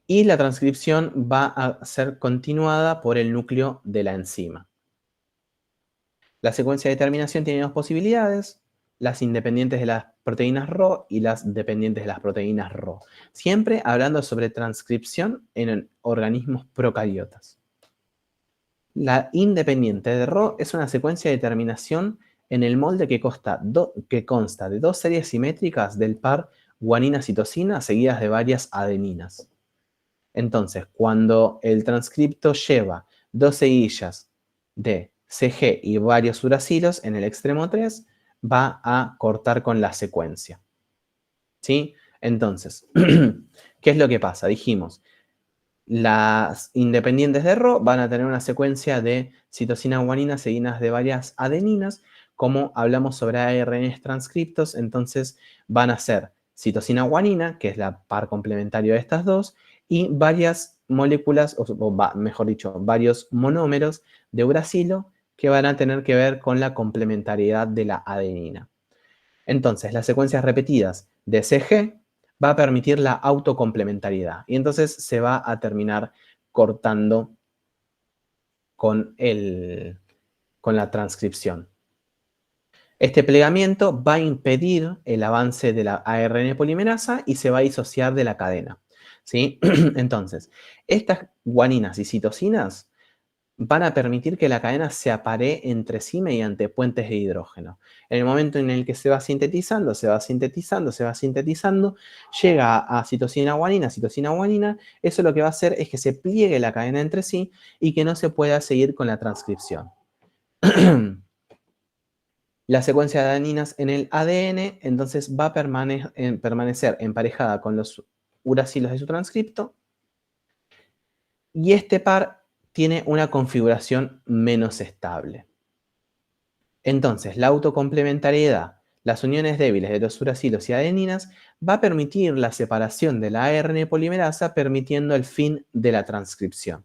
Y la transcripción va a ser continuada por el núcleo de la enzima. La secuencia de terminación tiene dos posibilidades, las independientes de las proteínas Rho y las dependientes de las proteínas Rho. Siempre hablando sobre transcripción en organismos procariotas. La independiente de Rho es una secuencia de terminación en el molde que consta de dos series simétricas del par guanina-citosina seguidas de varias adeninas. Entonces, cuando el transcripto lleva dos seguillas de CG y varios uracilos en el extremo 3, va a cortar con la secuencia. ¿Sí? Entonces, ¿qué es lo que pasa? Dijimos, las independientes de Rho van a tener una secuencia de citosina guanina seguidas de varias adeninas. Como hablamos sobre ARN transcriptos, entonces van a ser citosina guanina, que es la par complementario de estas dos, y varias moléculas, mejor dicho, varios monómeros de uracilo que van a tener que ver con la complementariedad de la adenina. Entonces, las secuencias repetidas de CG va a permitir la autocomplementariedad y entonces se va a terminar cortando con la transcripción. Este plegamiento va a impedir el avance de la ARN polimerasa y se va a disociar de la cadena, ¿sí? Entonces, estas guaninas y citosinas van a permitir que la cadena se aparee entre sí mediante puentes de hidrógeno. En el momento en el que se va sintetizando, llega a citosina guanina, eso lo que va a hacer es que se pliegue la cadena entre sí y que no se pueda seguir con la transcripción. La secuencia de adeninas en el ADN, entonces, va a permanecer emparejada con los uracilos de su transcripto y este par tiene una configuración menos estable. Entonces, la autocomplementariedad, las uniones débiles de los uracilos y adeninas, va a permitir la separación de la ARN polimerasa, permitiendo el fin de la transcripción.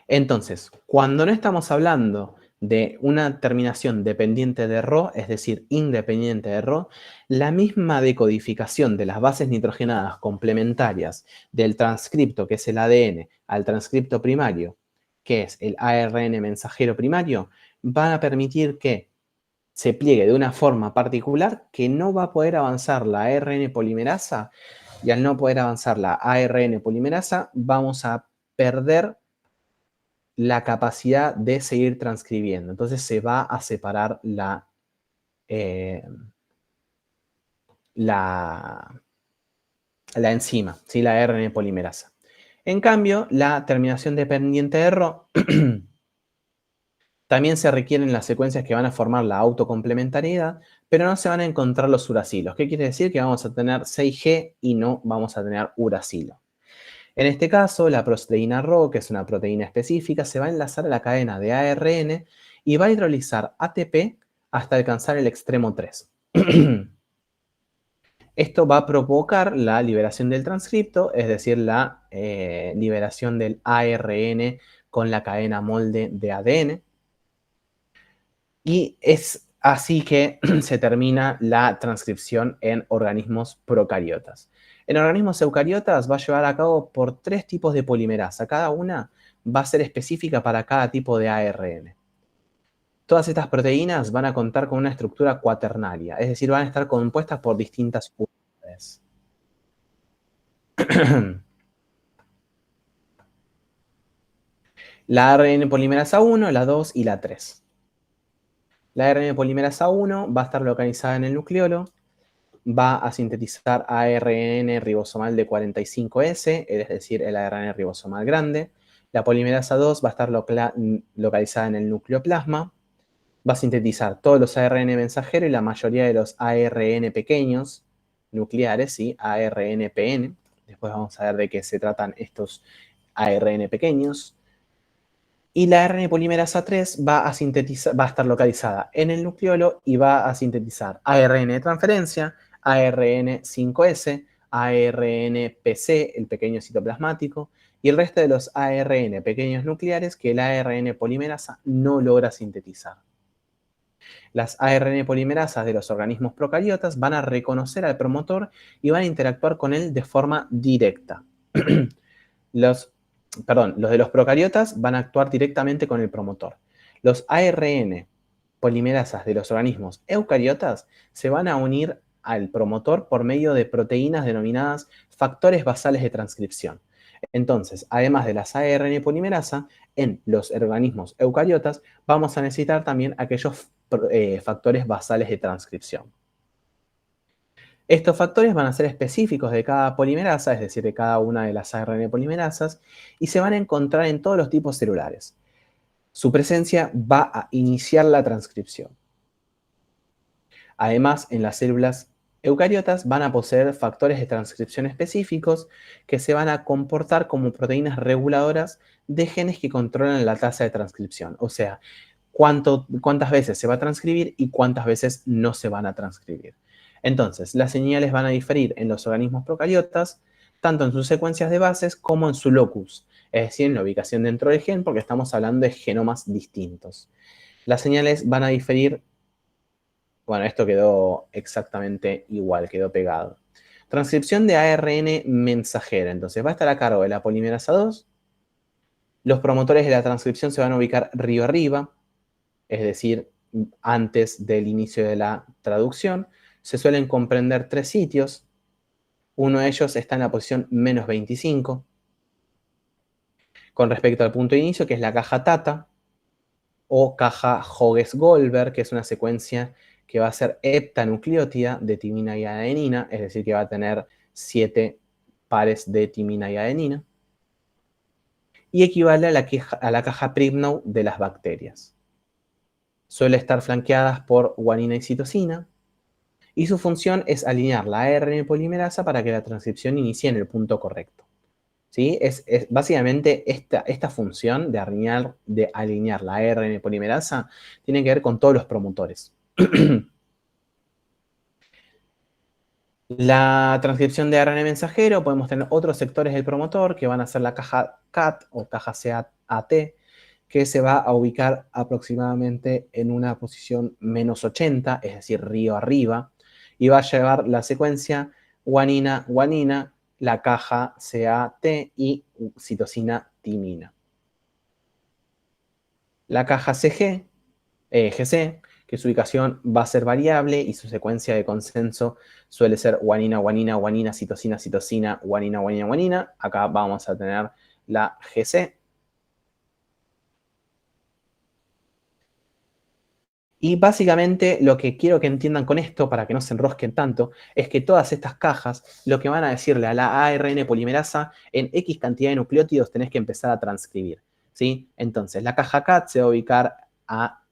Entonces, cuando no estamos hablando de una terminación dependiente de Rho, es decir, independiente de Rho, la misma decodificación de las bases nitrogenadas complementarias del transcripto, que es el ADN, al transcripto primario, que es el ARN mensajero primario, van a permitir que se pliegue de una forma particular que no va a poder avanzar la ARN polimerasa, y al no poder avanzar la ARN polimerasa, vamos a perder la capacidad de seguir transcribiendo. Entonces se va a separar la enzima, ¿sí? La ARN polimerasa. En cambio, la terminación dependiente de Rho también se requieren las secuencias que van a formar la autocomplementariedad, pero no se van a encontrar los uracilos. ¿Qué quiere decir? Que vamos a tener 6G y no vamos a tener uracilo. En este caso, la proteína Rho, que es una proteína específica, se va a enlazar a la cadena de ARN y va a hidrolizar ATP hasta alcanzar el extremo 3. Esto va a provocar la liberación del transcripto, es decir, la liberación del ARN con la cadena molde de ADN. Y es así que se termina la transcripción en organismos procariotas. En organismos eucariotas va a llevar a cabo por 3 tipos de polimerasa. Cada una va a ser específica para cada tipo de ARN. Todas estas proteínas van a contar con una estructura cuaternaria, es decir, van a estar compuestas por distintas unidades. La ARN polimerasa 1, la 2 y la 3. La ARN polimerasa 1 va a estar localizada en el nucleolo, va a sintetizar ARN ribosomal de 45S, es decir, el ARN ribosomal grande. La polimerasa 2 va a estar localizada en el nucleoplasma, va a sintetizar todos los ARN mensajeros y la mayoría de los ARN pequeños nucleares, ¿sí? ARNPN. Después vamos a ver de qué se tratan estos ARN pequeños. Y la ARN polimerasa 3 va a estar localizada en el nucleolo y va a sintetizar ARN de transferencia, ARN5S, ARNPC, el pequeño citoplasmático, y el resto de los ARN pequeños nucleares que la ARN polimerasa no logra sintetizar. Las ARN polimerasas de los organismos procariotas van a reconocer al promotor y van a interactuar con él de forma directa. Los perdón, los de los procariotas van a actuar directamente con el promotor. Los ARN polimerasas de los organismos eucariotas se van a unir al promotor por medio de proteínas denominadas factores basales de transcripción. Entonces, además de las ARN polimerasa, en los organismos eucariotas vamos a necesitar también aquellos factores basales de transcripción. Estos factores van a ser específicos de cada polimerasa, es decir, de cada una de las ARN polimerasas, y se van a encontrar en todos los tipos celulares. Su presencia va a iniciar la transcripción. Además, en las células eucariotas van a poseer factores de transcripción específicos que se van a comportar como proteínas reguladoras de genes que controlan la tasa de transcripción. O sea, cuántas veces se va a transcribir y cuántas veces no se van a transcribir. Entonces, las señales van a diferir en los organismos procariotas, tanto en sus secuencias de bases como en su locus, es decir, en la ubicación dentro del gen, porque estamos hablando de genomas distintos. Las señales van a diferir, bueno, esto quedó exactamente igual, quedó pegado. Transcripción de ARN mensajera, entonces va a estar a cargo de la polimerasa 2. Los promotores de la transcripción se van a ubicar río arriba, es decir, antes del inicio de la traducción. Se suelen comprender 3 sitios. Uno de ellos está en la posición menos 25. Con respecto al punto de inicio, que es la caja Tata, o caja Hogges-Goldberg, que es una secuencia que va a ser heptanucleótida de timina y adenina, es decir, que va a tener 7 pares de timina y adenina, y equivale a la caja Pribnow de las bacterias. Suele estar flanqueadas por guanina y citosina, y su función es alinear la ARN polimerasa para que la transcripción inicie en el punto correcto. ¿Sí? Es básicamente esta función de alinear la ARN polimerasa tiene que ver con todos los promotores. La transcripción de ARN mensajero, podemos tener otros sectores del promotor que van a ser la caja CAT o caja CAT, que se va a ubicar aproximadamente en una posición menos 80, es decir, río arriba, y va a llevar la secuencia guanina-guanina, la caja CAT y citosina-timina. La caja GC, que su ubicación va a ser variable y su secuencia de consenso suele ser guanina, citosina, guanina. Acá vamos a tener la GC. Y básicamente lo que quiero que entiendan con esto, para que no se enrosquen tanto, es que todas estas cajas lo que van a decirle a la ARN polimerasa, en X cantidad de nucleótidos tenés que empezar a transcribir, ¿sí? Entonces, la caja CAT se va a ubicar a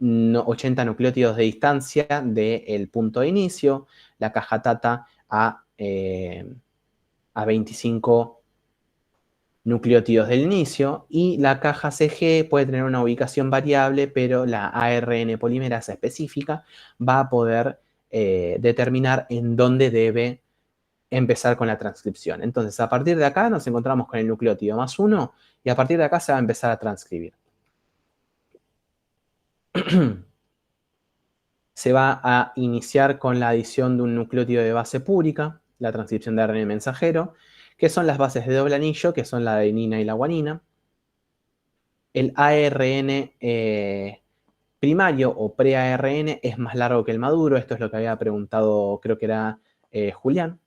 80 nucleótidos de distancia del punto de inicio, la caja TATA a 25 nucleótidos del inicio, y la caja CG puede tener una ubicación variable, pero la ARN polimerasa específica va a poder determinar en dónde debe empezar con la transcripción. Entonces, a partir de acá nos encontramos con el nucleótido más 1, y a partir de acá se va a empezar a transcribir. Se va a iniciar con la adición de un nucleótido de base púrica, la transcripción de ARN mensajero, que son las bases de doble anillo, que son la adenina y la guanina. El ARN primario o pre-ARN es más largo que el maduro. Esto es lo que había preguntado, creo que era Julián.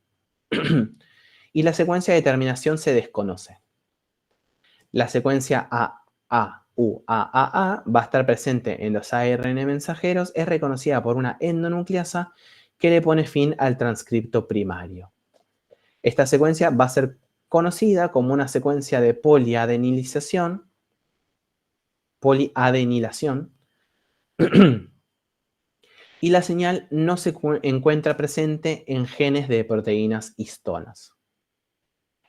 Y la secuencia de terminación se desconoce. La secuencia AAA va a estar presente en los ARN mensajeros. Es reconocida por una endonucleasa que le pone fin al transcripto primario. Esta secuencia va a ser conocida como una secuencia de poliadenilación, y la señal no se encuentra presente en genes de proteínas histonas.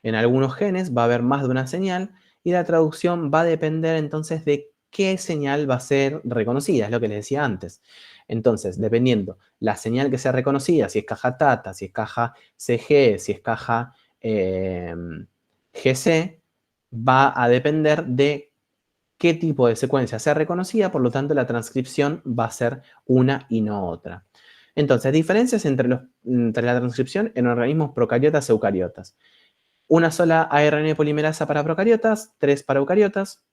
En algunos genes va a haber más de una señal y la traducción va a depender entonces de qué señal va a ser reconocida, es lo que les decía antes. Entonces, dependiendo la señal que sea reconocida, si es caja TATA, si es caja CG, si es caja GC, va a depender de qué tipo de secuencia sea reconocida, por lo tanto la transcripción va a ser una y no otra. Entonces, diferencias entre la transcripción en organismos procariotas e eucariotas. Una sola ARN polimerasa para procariotas, 3 para eucariotas.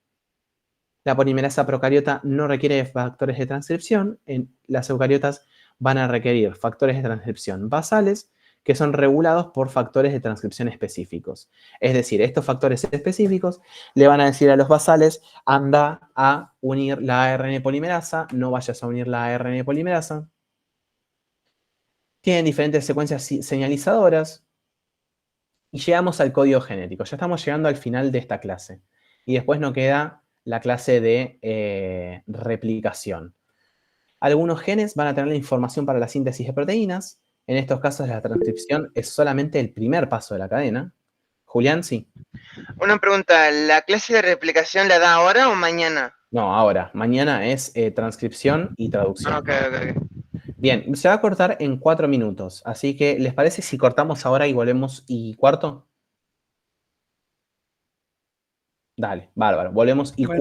La polimerasa procariota no requiere factores de transcripción. Las eucariotas van a requerir factores de transcripción basales que son regulados por factores de transcripción específicos. Es decir, estos factores específicos le van a decir a los basales, anda a unir la ARN polimerasa, no vayas a unir la ARN polimerasa. Tienen diferentes secuencias señalizadoras. Y llegamos al código genético. Ya estamos llegando al final de esta clase. Y después nos queda la clase de replicación. Algunos genes van a tener la información para la síntesis de proteínas. En estos casos la transcripción es solamente el primer paso de la cadena. Julián, sí. Una pregunta, ¿la clase de replicación la da ahora o mañana? No, ahora. Mañana es transcripción y traducción. Ok. Bien, se va a cortar en 4 minutos. Así que, ¿les parece si cortamos ahora y volvemos y cuarto? Dale, bárbaro. Volvemos y Bueno.